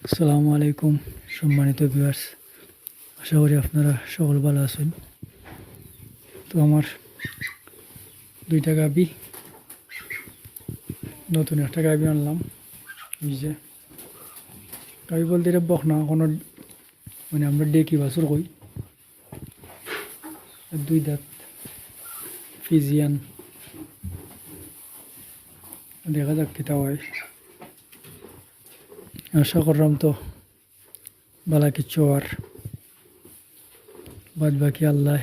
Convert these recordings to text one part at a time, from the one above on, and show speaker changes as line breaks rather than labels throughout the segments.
আসসালামু আলাইকুম সম্মানিত ভিউয়ার্স, আশা করি আপনারা সকল ভালো আছেন। তো আমার দুইটা গাবি, নতুন একটা গাবি আনলাম। এই যে গাবি বলতে এটা বক না, কোনো মানে আমরা ডেকি বাছুর কই। আর দুই দাঁত ফিজিয়ান, দেখা যাক কিতা হয়। আশা করলাম তো বালা কিচ্ছু আর বাদ বাকি আল্লাহ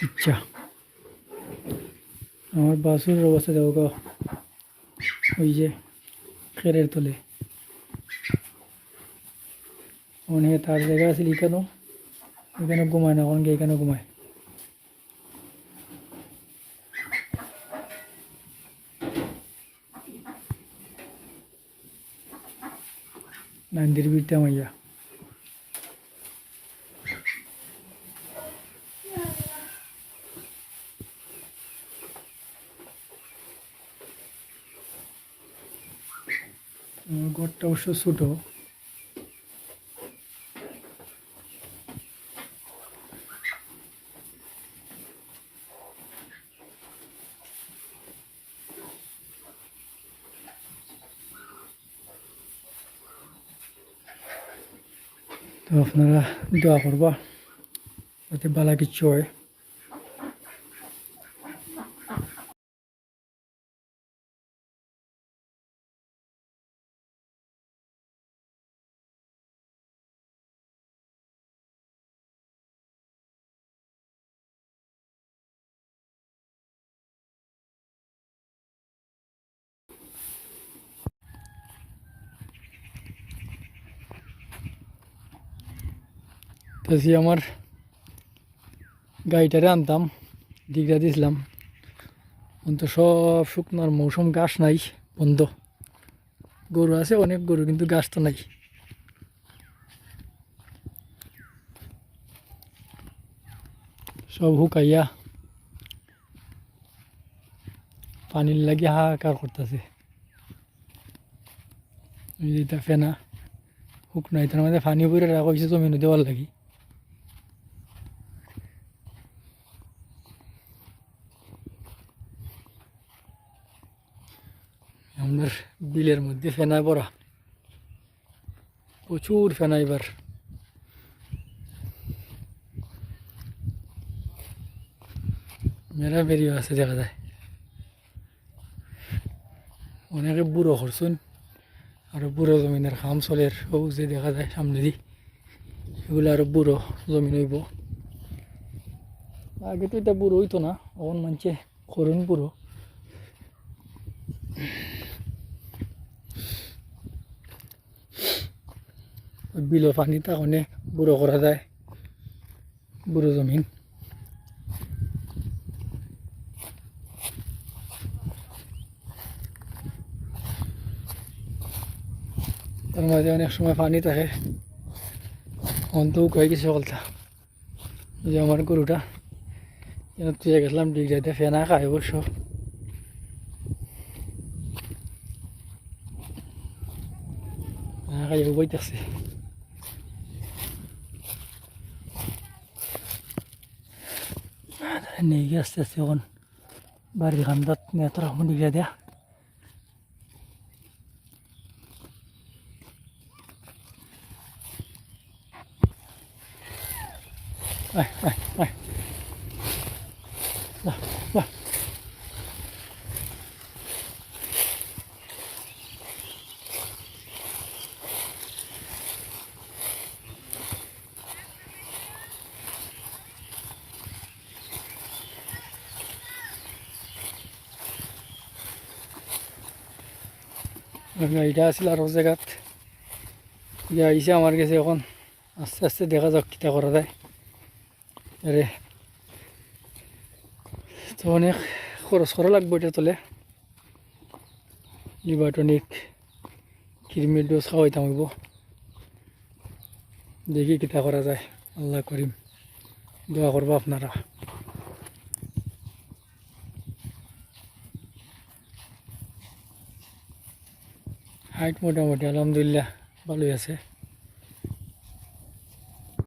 ইচ্ছা। আমার বাছুরের অবস্থা দেখো গো, ওই যে খেরের তলে অনেক তার জায়গা আছে এখানেও, এখানে ঘুমায় না, অনেকে এখানে ঘুমায়। নান্দির বিরতে মাইয়া আমার ঘরটা অবশ্য ছোটো। তো আপনারা দোয়া করবা যাতে বালা কিচ্ছু হয়। তো যে আমার গাড়িটারে আনতাম, দিগড়া দিয়েছিলাম, তো সব শুকনার মৌসুম, ঘাস নাই, বন্ধ। গরু আছে অনেক গরু, কিন্তু ঘাস তো নাই। সব হুকাইয়া পানির লাগি হাহাকার করতেছে। যেটা ফেনা হুক নাই, তার মধ্যে পানি পরে রাখা হয়েছে জমিনে দেওয়ার লাগি। আমাদের বিলের মধ্যে ফেনায় পড়া, প্রচুর ফেনা। এবার মেরা বেরিয়ে আছে দেখা যায়। অনেকে বুড়ো করছেন, আরো বুড়ো জমিনের খাম চলের ও যে দেখা যায় সামনে দি, এগুলো আরো বুড়ো জমিন হইব। আগে তো এটা বুড়ো হইতো না, এখন মানছে করুন বুড়ো। বিলো পানি তখন বুড়ো করা যায়, বুড়ো জমিন। তার মাঝে অনেক সময় পানি থাকে, অন্তও কয়ে গেছে সকলটা। যে আমার গরুটা যেন তুই গেছিলাম ডিগড়াইতে, ফেনা খায় অবশ্য। ফেনা খাই বইতেছে। নিয়ে গিয়ে আস্তে আস্তে এখন বাড়ির খান্দাত নিয়ে তোর এখন ডিগড়া দেয়া। আয় আয় আয়, বাহ বাহ। গাড়িটা আসছিল আরো জায়গাত, ইয়ে আইসে আমার কাছে। এখন আস্তে আস্তে দেখা যাক কিতা করা যায়। আরে তো অনেক খরচ করা লাগবে এটা তোলে। লিভারটনিক কৃমির ডোজ খাওয়াইতাম হইব, দেখি কিতা করা যায়। আল্লাহ করিম, দোয়া করবো আপনারা। হাইট মোটামুটি আলহামদুলিল্লাহ ভালোই আছে